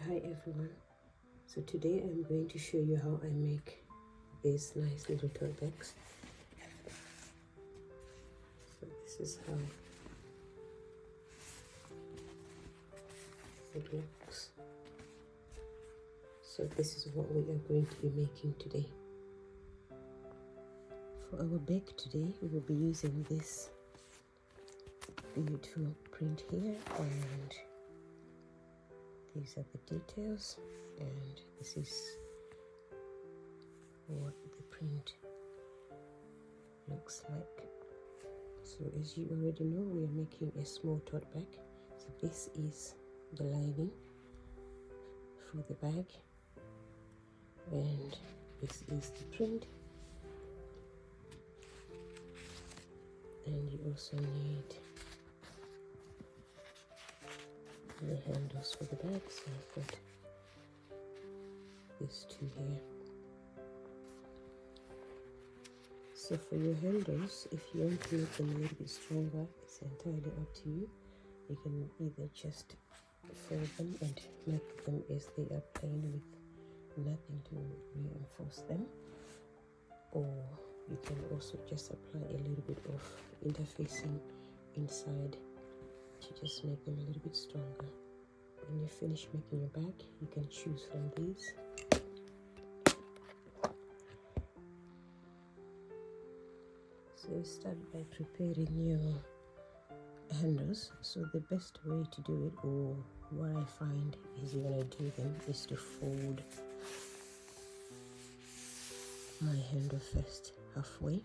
Hi everyone, so today I'm going to show you how I make these nice little tote bags. So this is how it looks. So this is what we are going to be making today. For our bag today, we will be using this beautiful print here, and these are the details, and this is what the print looks like. So as you already know, we are making a small tote bag. So this is the lining for the bag, and this is the print, and you also need the handles for the bag. So I've got these two here. So for your handles, if you want to make them a little bit stronger, it's entirely up to you. You can either just fold them and make them as they are plain with nothing to reinforce them, or you can also just apply a little bit of interfacing inside to just make them a little bit stronger. When you finish making your bag, you can choose from these. So you start by preparing your handles. So the best way to do it, or what I find is when I do them, is to fold my handle first halfway,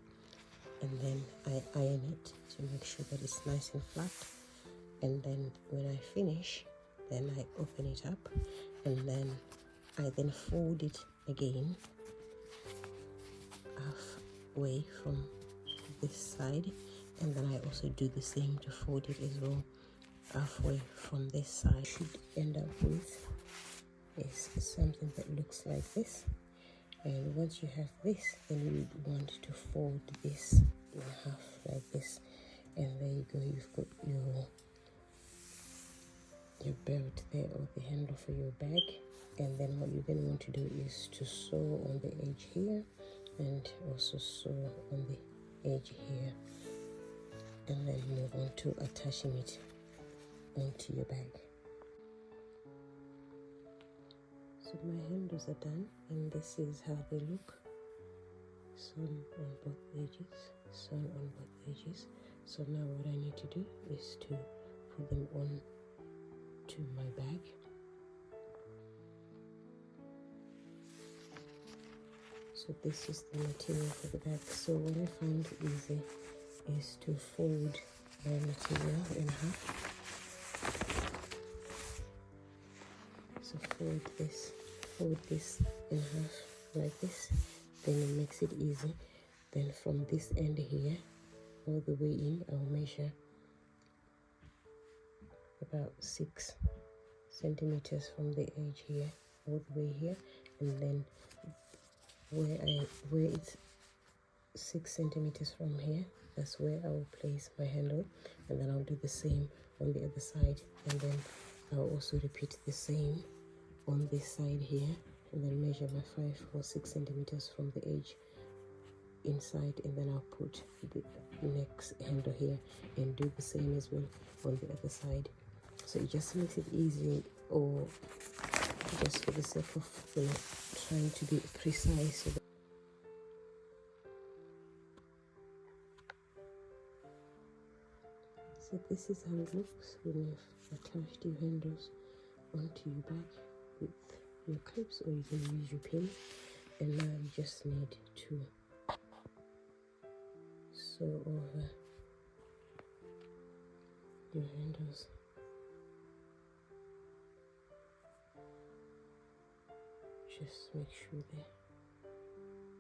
and then I iron it to make sure that it's nice and flat, and then when I finish, then I open it up, and then I then fold it again halfway from this side, and then I also do the same to fold it as well halfway from this side. Should end up with is something that looks like this, and once you have this, then you would want to fold this in half like this, and there you go, you've got your belt there, or the handle for your bag. And then what you then want to do is to sew on the edge here, and also sew on the edge here, and then move on to attaching it onto your bag. So my handles are done, and this is how they look. Sewn on both edges, sewn on both edges. So now what I need to do is to put them on to my bag. So this is the material for the bag. So what I find easy is to fold my material in half. So fold this in half like this, then it makes it easy. Then from this end here all the way in, I'll measure about 6 centimeters from the edge here all the way here, and then where it's 6 centimeters from here, that's where I will place my handle, and then I'll do the same on the other side, and then I'll also repeat the same on this side here, and then measure my 5 or 6 centimeters from the edge inside, and then I'll put the next handle here and do the same as well on the other side. So it just makes it easy, or just for the sake of trying to be precise. So this is how it looks when you've attached your handles onto your bag with your clips, or you can use your pin. And now you just need to sew over your handles. Just make sure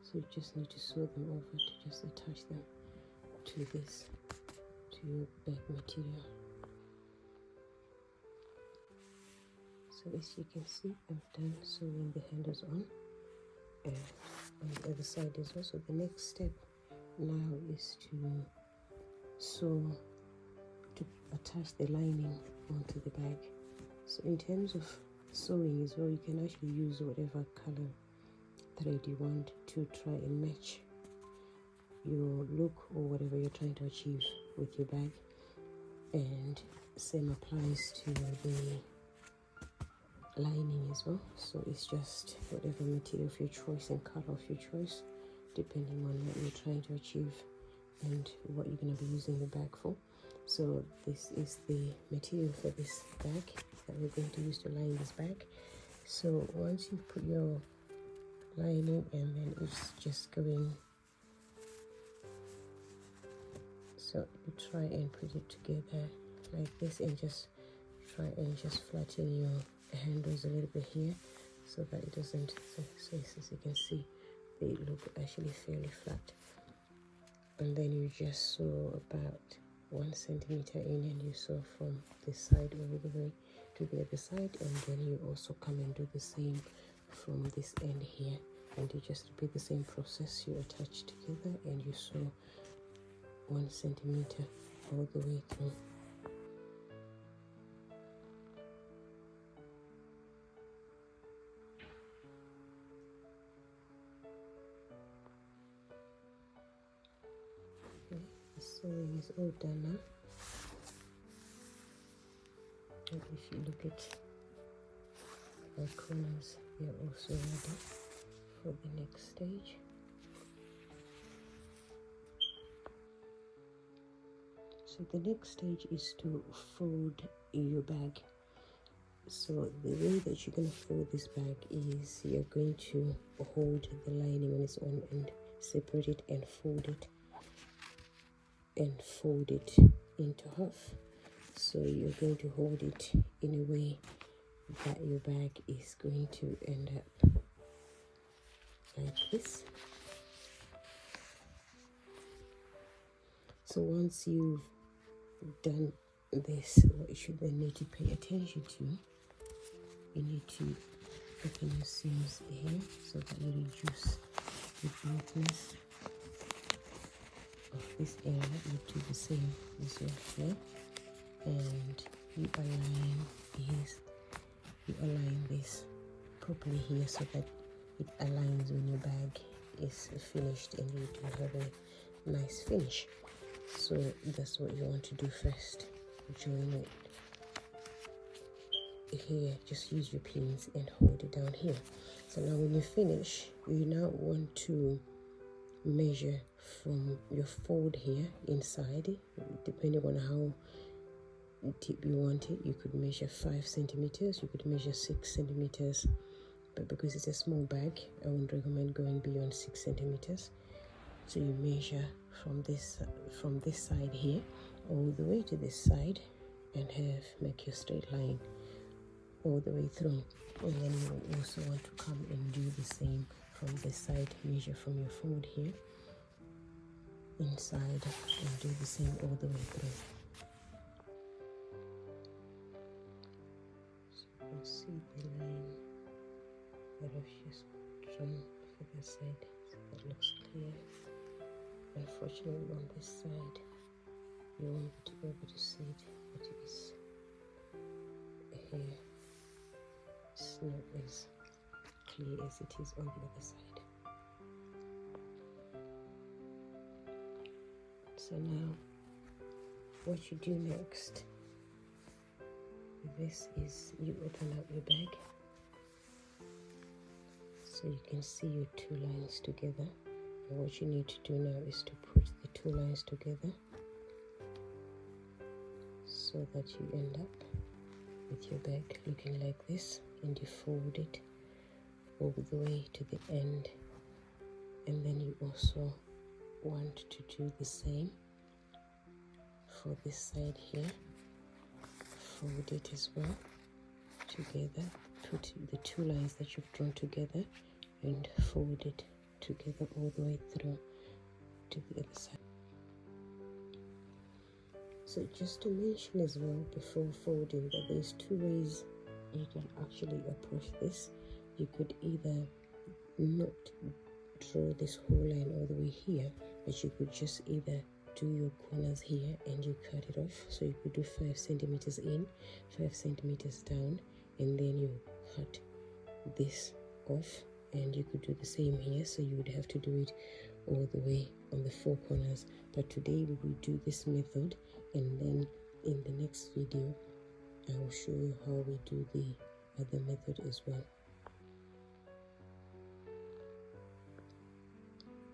so you just need to sew them over to just attach them to your bag material. So as you can see, I've done sewing the handles on, and on the other side as well. So the next step now is to attach the lining onto the bag. So in terms of sewing as well, you can actually use whatever color thread you want to try and match your look or whatever you're trying to achieve with your bag. And same applies to the lining as well. So it's just whatever material of your choice and color of your choice, depending on what you're trying to achieve and what you're going to be using the bag for. So this is the material for this bag that we're going to use to line this bag. So once you put your lining, and then it's just going, so you try and put it together like this, and just try and just flatten your handles a little bit here so that it doesn't, so as you can see, they look actually fairly flat. And then you just sew about 1 centimeter in, and you sew from this side all the way to the other side, and then you also come and do the same from this end here, and you just repeat the same process. You attach together and you sew 1 centimeter all the way through. Okay, the sewing is all done now. And if you look at the corners, they're also ready for the next stage. So the next stage is to fold your bag. So the way that you're going to fold this bag is you're going to hold the lining on its own and separate it and fold it into half. So you're going to hold it in a way that your bag is going to end up like this. So once you've done this, what you should then need to pay attention to, you need to open your seams here so that you reduce the brightness of this area. You do the same as well here, and you align this properly here so that it aligns when your bag is finished and you do have a nice finish. So that's what you want to do first. Join it here, just use your pins and hold it down here. So now when you finish, you now want to measure from your fold here inside, depending on how deep you want it. You could measure 5 centimeters, you could measure 6 centimeters, but because it's a small bag, I wouldn't recommend going beyond 6 centimeters. So you measure from this side here all the way to this side, and make your straight line all the way through. And then you also want to come and do the same from this side. Measure from your fold here inside and do the same all the way through. So you can see the line that I've just drawn for this side, so that looks clear. Unfortunately on this side you won't be able to see it, but it is here. It's not as clear as it is on the other side. So now what you do next with this is you open up your bag so you can see your 2 lines together. And what you need to do now is to put the 2 lines together so that you end up with your bag looking like this, and you fold it all the way to the end. And then you also want to do the same for this side here. Fold it as well together, put the 2 lines that you've drawn together and fold it together all the way through to the other side. So just to mention as well before folding that there's 2 ways you can actually approach this. You could either not draw this whole line all the way here, but you could just either do your corners here and you cut it off. So you could do 5 centimeters in, 5 centimeters down, and then you cut this off, and you could do the same here. So you would have to do it all the way on the 4 corners, but today we will do this method, and then in the next video I will show you how we do the other method as well.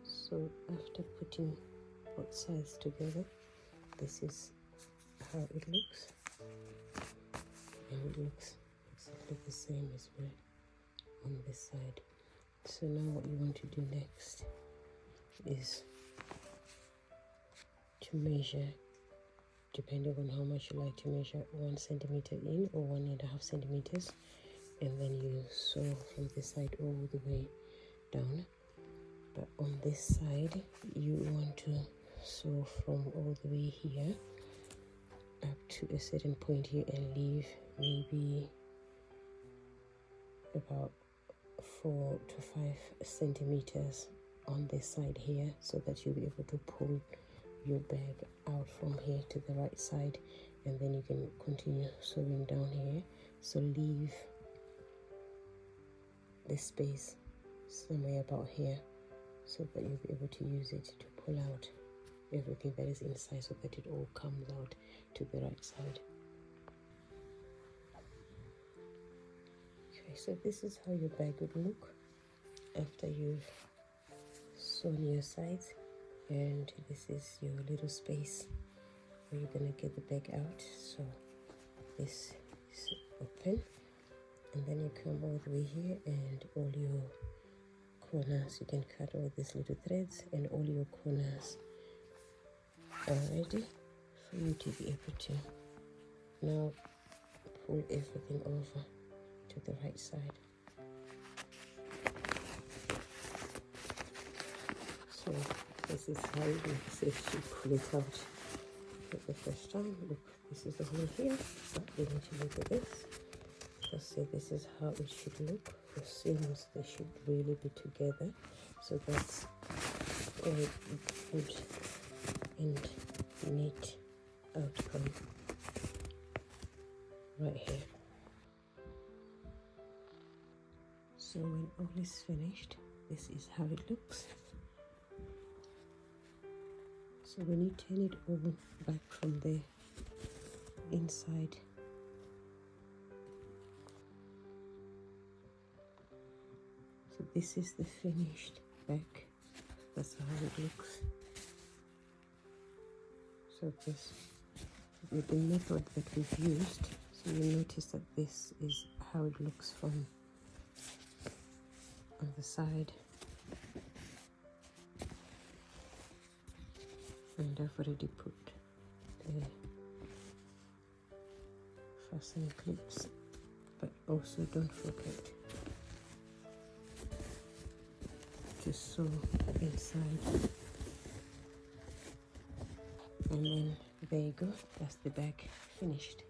So after putting both sides together, this is how it looks, and it looks exactly the same as well on this side. So now what you want to do next is to measure, depending on how much you like to measure, 1 centimeter in or 1.5 centimeters, and then you sew from this side all the way down. But on this side you want to sew from all the way here up to a certain point here, and leave maybe about 4 to 5 centimeters on this side here, so that you'll be able to pull your bag out from here to the right side, and then you can continue sewing down here. So leave the space somewhere about here, so that you'll be able to use it to pull out everything that is inside, so that it all comes out to the right side. Okay, so this is how your bag would look after you've sewn your sides, and this is your little space where you're gonna get the bag out. So this is open, and then you come all the way here, and all your corners, you can cut all these little threads, and all your corners are ready for you to be able to now pull everything over to the right side. So this is how you if you pull it out for the first time. Look, this is the hole here, but we need to look at this. Just say this is how it should look. The seams, they should really be together, so that's a good and neat outcome right here. So when all is finished, this is how it looks. So when you turn it all back from the inside, so this is the finished back. That's how it looks. So this, with the method that we've used, so you notice that this is how it looks from on the side. And I've already put the fasten clips, but also don't forget to sew inside. And then there you go, that's the bag finished.